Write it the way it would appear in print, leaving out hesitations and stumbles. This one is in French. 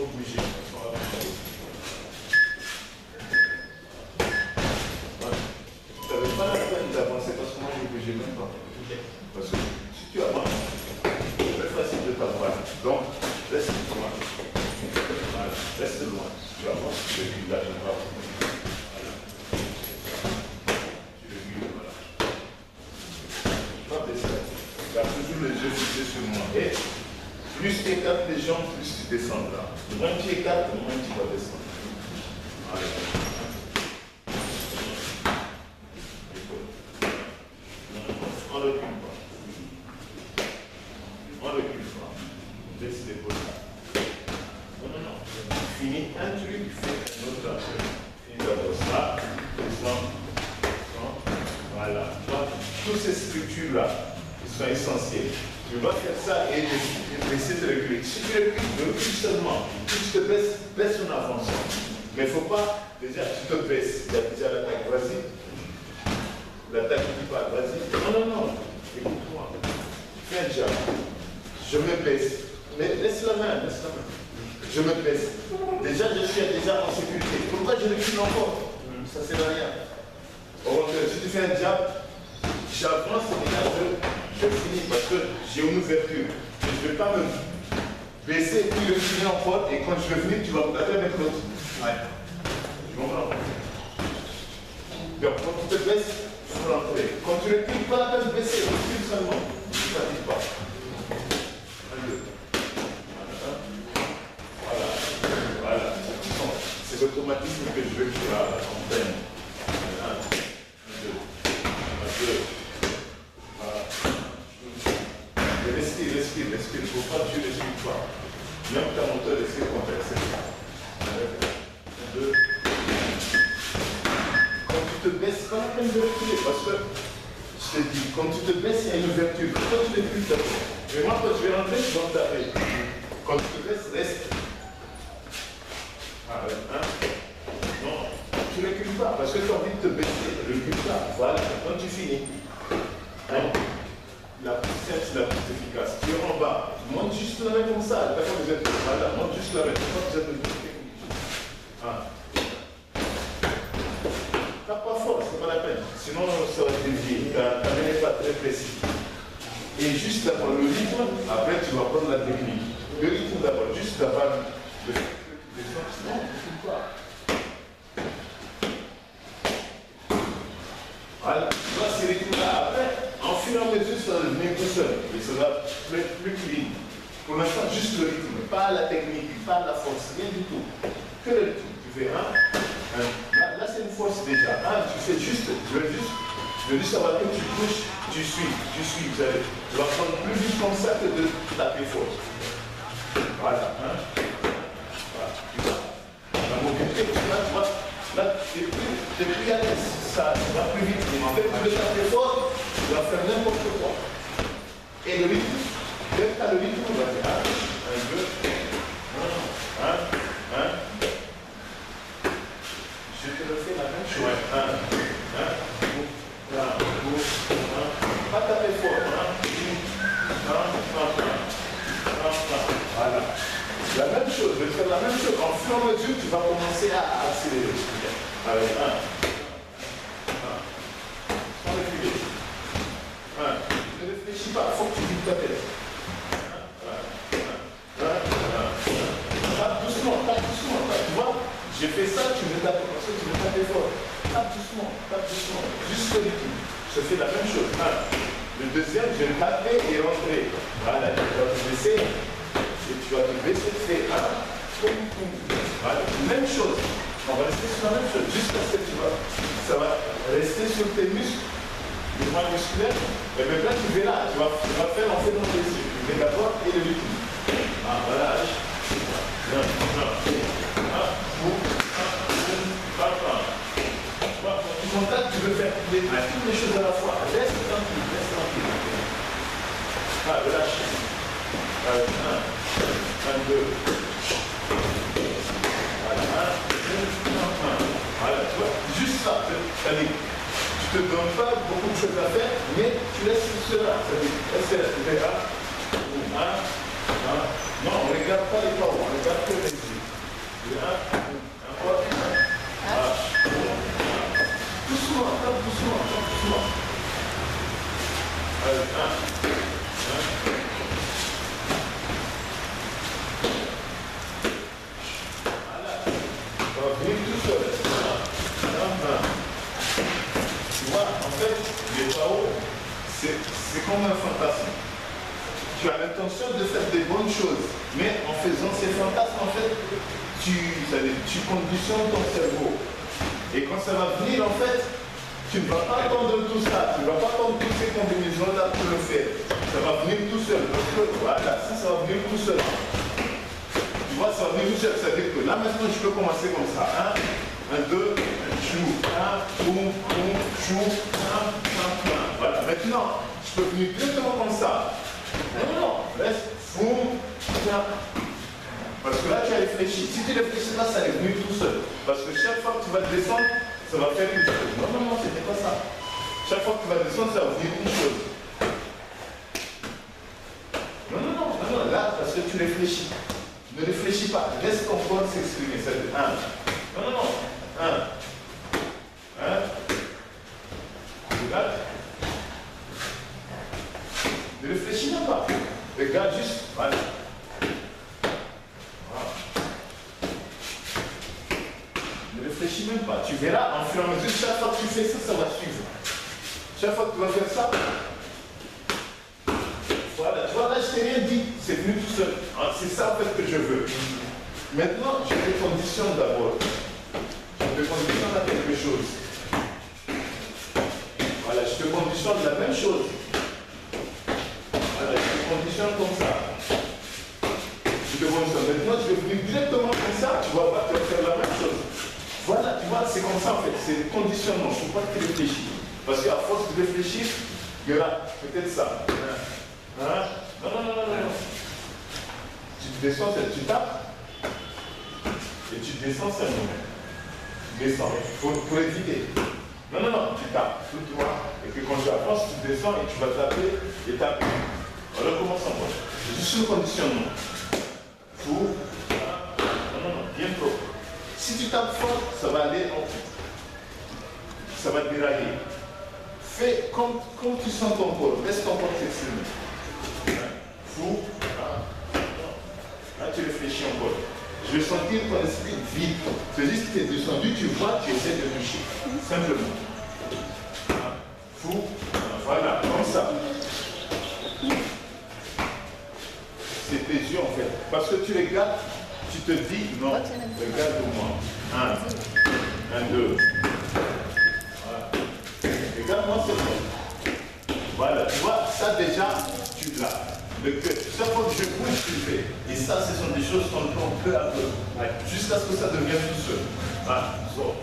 faut bouger. Tu n'avais pas la peine d'avancer parce que moi je ne bougeais même pas. Parce que si tu avances, c'est très facile de t'avoir. Donc, reste loin. Voilà, reste loin. Si tu avances, tu recules là, je ne vois pas. Voilà. Tu recules, voilà. Pas baisser. Garde toujours les yeux fixés sur moi. Et plus tu écartes les jambes, plus tu descendras. Moins tu écartes, moins tu vas descendre. Voilà. On ne recule pas. On ne recule pas. Laisse l'épaule là. Non, non, non. Tu finis un truc, tu fais un autre après. Finis d'abord ça, descends, descends. Voilà. Donc, toutes ces structures-là, qui sont essentielles. Tu vas faire ça et essayer de reculer. Si tu recules seulement. Si tu te baisses, baisse en avançant. Mais il ne faut pas, déjà, tu te baisses. Il y a déjà l'attaque, vas-y. L'attaque qui part, vas-y. Non, non, non. Écoute-moi. Fais un jab. Je me baisse. Mais laisse la main, laisse la main. Je me baisse. Déjà, je suis déjà en sécurité. Pourquoi je recule encore? Ça ne sert à rien. Au contraire, si tu fais un jab, j'avance et là, je finis parce que j'ai une ouverture. Je ne vais pas me baisser puis reculer encore et quand je vais venir, tu vas me taper avec l'autre. Ouais. Tu comprends? Donc, quand tu te baisses, il faut rentrer. Quand tu recules, pas la peine de baisser, recule seulement. Ne fatigue pas. Un, deux. Voilà. Voilà. C'est l'automatisme que je veux que tu comprennes. Un, deux. Un, deux. Voilà. Respire, respire, respire. Il ne faut pas que tu ne respires pas. Même ta moteur respire contre elle. Un, deux. Quand tu te baisses, pas la peine de reculer. Parce que, je te dis, quand tu te baisses, il y a une ouverture. Quand tu recules, d'abord. Mais moi, quand je vais rentrer, je vais taper. Quand tu te baisses, reste. Ah ouais, hein? Non, tu ne recules pas. Parce que tu as envie de te baisser. Recule pas. Voilà, quand tu finis. Hein? La plus simple, c'est la plus efficace. Tu es en bas, monte juste la main comme ça. Pas besoin de voilà, monte juste la main. Pas besoin de technique. Ah. Tape pas fort, c'est pas la peine. Sinon, ça va te dévier. Ta main n'est pas très précise. Et juste d'abord le rythme, après tu vas prendre la technique. Le rythme d'abord, juste d'abord le sens. Non, ne fais pas. Voilà, tu vois ces rythmes-là. Après, en fur et à mesure, ça va devenir tout seul. Et ça va plus clean. Pour l'instant, juste le rythme, pas la technique, pas la force, rien du tout. Que le rythme. Tu fais un. Là c'est une force déjà. Tu fais juste, je veux juste savoir que tu touches, tu suis, vous allez. Tu vas prendre plus vite comme ça que de taper fort. Voilà. Voilà. La mobilité, tu vois, là, tu es plus à l'aise, ça va plus vite. Mais en fait, tu veux taper fort, tu vas faire n'importe quoi. Et le rythme, dès que tu as le rythme, tu vas faire 1, 2, 1, 1. Je te le fais la même chose. 1, 1, 1. Pas taper fort. 1, 1, 1. Voilà. La même chose, je vais faire la même chose. En fur et à mesure, tu vas commencer à accélérer. Allez, 1. 1. Sans reculer. 1. Ne réfléchis pas, il faut que tu vides ta tête. 1. Tape doucement, tape doucement. Tu vois, j'ai fait ça, tu veux taper parce que tu veux taper fort. Tape doucement, juste le rythme. Je fais la même chose. 1. Le deuxième, je vais taper et rentrer. Voilà, tu vas te baisser. Et tu vas te baisser, tu fais 1. Voilà, même chose. On va rester sur la même chose, jusqu'à ce que tu vas. Ça va rester sur tes muscles, les points musculaires. Et maintenant, tu verras, tu vas faire en fait dans les yeux. Tu mets d'abord et le rythme. Voilà. 1, 1, 1, 2, 3, 4. Quand tu contactes, tu veux faire toutes les choses à la fois. Reste tranquille, reste tranquille. Relâche. 1, 1, 2. Voilà, 1, 2, 1. Voilà, tu vois, juste ça. C'est-à-dire, tu ne te donnes pas beaucoup de choses à faire, mais tu laisses cela. C'est-à-dire, laisse 1, 1. Non, on ne regarde pas les parois, on regarde que les yeux. Encore. Doucement, doucement. Allez, 1. Voilà. Ça va venir tout seul. Tu vois, en fait, les chaos, c'est comme un fantasme. Tu as l'intention de faire des bonnes choses, mais en faisant ces fantasmes, en fait, tu conditionnes ton cerveau. Et quand ça va venir, en fait, tu ne vas pas attendre tout ça, tu ne vas pas attendre toutes ces combinaisons-là pour le faire. Ça va venir tout seul. Parce que, voilà, ça va venir tout seul. Tu vois, ça va venir tout seul. C'est-à-dire que là, maintenant, je peux commencer comme ça. 1, 2, chou, 1, boum, boum, chou, 1. Voilà. Maintenant, je peux venir directement comme ça. Non, laisse, boum, tiens. Parce que là, tu as réfléchi. Si tu réfléchis là, ça est venu tout seul. Parce que chaque fois que tu vas descendre, ça va faire une chose. Non, c'était pas ça. Chaque fois que tu vas descendre, ça va venir une chose. Non, là, parce que tu réfléchis. Ne réfléchis pas. Laisse ton corps s'exprimer. Ça fait 1. Non. 1. Regarde. Ne réfléchis même pas. Regarde juste. Voilà. Ne réfléchis même pas. Tu verras, en fur et à mesure, chaque fois que tu fais ça, ça va suivre. Chaque fois que tu vas faire ça, voilà, tu vois, là, je t'ai rien dit. C'est venu tout seul. C'est ça, en fait, que je veux. Maintenant, je te conditionne d'abord. Je te conditionne à quelque chose. Voilà, je te conditionne la même chose. Voilà, je te conditionne comme ça. Je te conditionne. Maintenant, je vais venir directement comme ça. Tu vas pas te faire la même chose. Voilà, tu vois, c'est comme ça en fait, c'est conditionnement, il ne faut pas que tu réfléchis. Parce qu'à force de réfléchir, il y aura peut-être ça. Non. Tu descends, tu tapes, et tu descends seulement. Tu descends, pour éviter. Non, tu tapes, tout droit. Et puis quand tu avances, tu descends et tu vas taper et taper. On recommence encore. C'est juste le conditionnement. Non, bien trop. Si tu tapes fort, ça va aller en fait. Ça va dérailler. Fais comme tu sens ton corps. Laisse ton corps s'exprimer. Fou. Là, tu réfléchis encore. Je vais sentir ton esprit vide. C'est juste que tu es descendu, tu vois, tu essaies de toucher. Simplement. Fou. Voilà, comme ça. C'est tes yeux en fait. Parce que tu regardes. Tu te dis, non, regarde-moi. 1, 2. Voilà. Regarde-moi, c'est bon. Voilà, tu vois, ça déjà, tu l'as. Le cœur, chaque fois que je bouge, tu le fais. Et ça, ce sont des choses qu'on prend peu à peu. Jusqu'à ce que ça devienne tout seul. Voilà, sort.